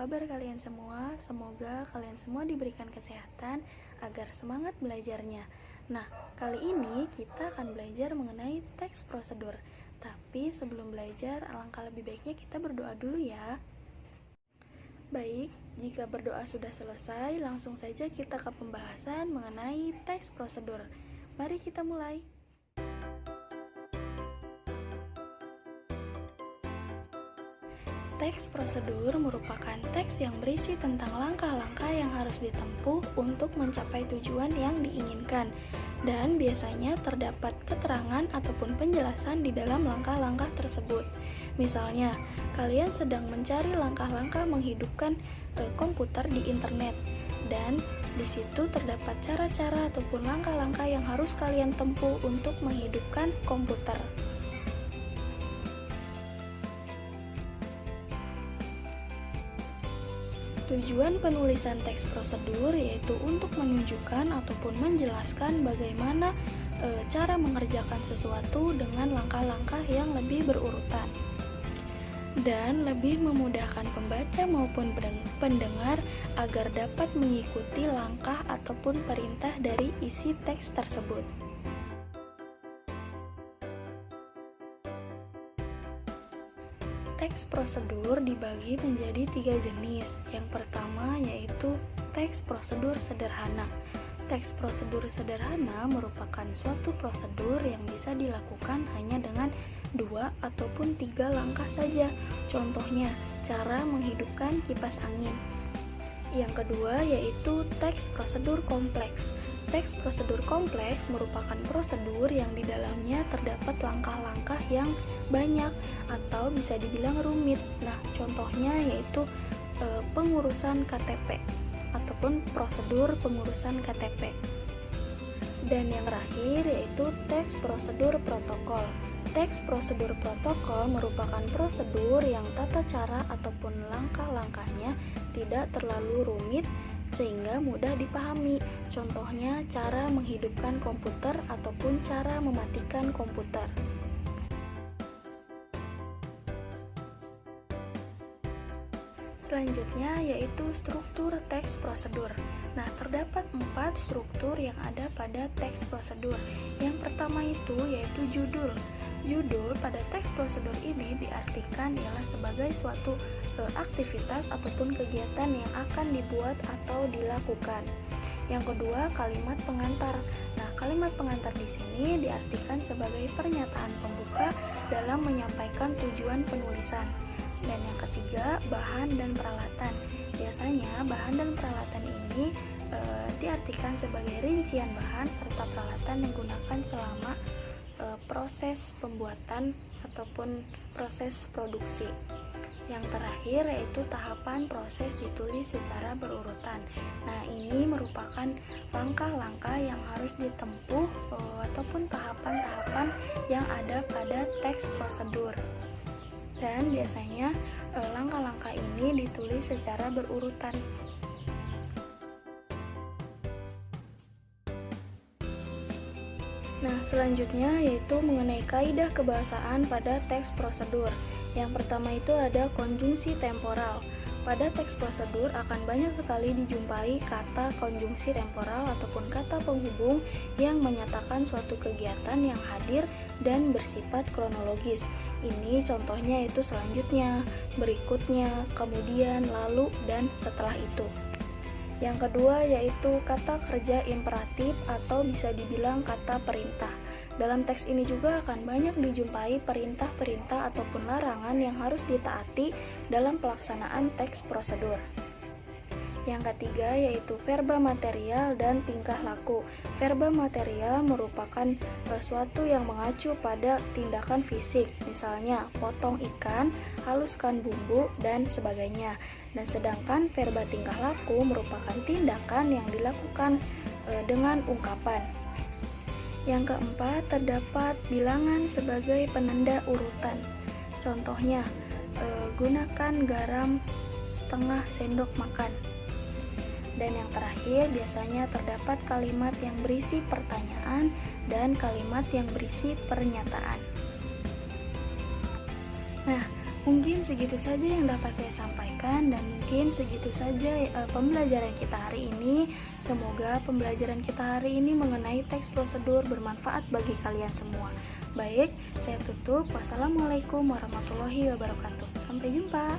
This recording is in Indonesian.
kabar kalian semua? Semoga kalian semua diberikan kesehatan agar semangat belajarnya. Nah, kali ini kita akan belajar mengenai teks prosedur. Tapi sebelum belajar, alangkah lebih baiknya kita berdoa dulu ya. Baik, jika berdoa sudah selesai, langsung saja kita ke pembahasan mengenai teks prosedur. Mari kita mulai. Teks prosedur merupakan teks yang berisi tentang langkah-langkah yang harus ditempuh untuk mencapai tujuan yang diinginkan, dan biasanya terdapat keterangan ataupun penjelasan di dalam langkah-langkah tersebut. Misalnya, kalian sedang mencari langkah-langkah menghidupkan komputer di internet, dan di situ terdapat cara-cara ataupun langkah-langkah yang harus kalian tempuh untuk menghidupkan komputer. Tujuan penulisan teks prosedur yaitu untuk menunjukkan ataupun menjelaskan bagaimana cara mengerjakan sesuatu dengan langkah-langkah yang lebih berurutan dan lebih memudahkan pembaca maupun pendengar agar dapat mengikuti langkah ataupun perintah dari isi teks tersebut. Teks prosedur dibagi menjadi 3 jenis. Yang pertama yaitu teks prosedur sederhana. Teks prosedur sederhana merupakan suatu prosedur yang bisa dilakukan hanya dengan 2 ataupun 3 langkah saja. Contohnya, cara menghidupkan kipas angin. Yang kedua yaitu teks prosedur kompleks. Teks prosedur kompleks merupakan prosedur yang di dalamnya terdapat langkah-langkah yang banyak atau bisa dibilang rumit. Nah, contohnya yaitu pengurusan KTP ataupun prosedur pengurusan KTP. Dan yang terakhir yaitu teks prosedur protokol. Teks prosedur protokol merupakan prosedur yang tata cara ataupun langkah-langkahnya tidak terlalu rumit sehingga mudah dipahami. Contohnya cara menghidupkan komputer ataupun cara mematikan komputer. Selanjutnya yaitu struktur teks prosedur. Nah, terdapat 4 struktur yang ada pada teks prosedur. Yang pertama itu yaitu judul. Judul pada teks prosedur ini diartikan ialah sebagai suatu aktivitas ataupun kegiatan yang akan dibuat atau dilakukan. Yang kedua, kalimat pengantar. Nah, kalimat pengantar di sini diartikan sebagai pernyataan pembuka dalam menyampaikan tujuan penulisan. Dan yang ketiga, bahan dan peralatan. Biasanya bahan dan peralatan ini diartikan sebagai rincian bahan serta peralatan yang digunakan selama proses pembuatan ataupun proses produksi. Yang terakhir yaitu tahapan proses ditulis secara berurutan. Nah, ini merupakan langkah-langkah yang harus ditempuh ataupun tahapan-tahapan yang ada pada teks prosedur. Dan biasanya langkah-langkah ini ditulis secara berurutan. Nah, selanjutnya yaitu mengenai kaidah kebahasaan pada teks prosedur. Yang pertama itu ada konjungsi temporal. Pada teks prosedur akan banyak sekali dijumpai kata konjungsi temporal ataupun kata penghubung yang menyatakan suatu kegiatan yang hadir dan bersifat kronologis. Ini contohnya yaitu selanjutnya, berikutnya, kemudian, lalu, dan setelah itu. Yang kedua yaitu kata kerja imperatif atau bisa dibilang kata perintah. Dalam teks ini juga akan banyak dijumpai perintah-perintah ataupun larangan yang harus ditaati dalam pelaksanaan teks prosedur. Yang ketiga yaitu verba material dan tingkah laku. Verba material merupakan sesuatu yang mengacu pada tindakan fisik, misalnya potong ikan, haluskan bumbu, dan sebagainya. Dan sedangkan verba tingkah laku merupakan tindakan yang dilakukan dengan ungkapan. Yang keempat, terdapat bilangan sebagai penanda urutan. Contohnya, gunakan garam setengah sendok makan. Dan yang terakhir, biasanya terdapat kalimat yang berisi pertanyaan dan kalimat yang berisi pernyataan. Nah, Mungkin segitu saja yang dapat saya sampaikan, dan mungkin segitu saja pembelajaran kita hari ini. Semoga pembelajaran kita hari ini mengenai teks prosedur bermanfaat bagi kalian semua. Baik, saya tutup. Wassalamualaikum warahmatullahi wabarakatuh. Sampai jumpa.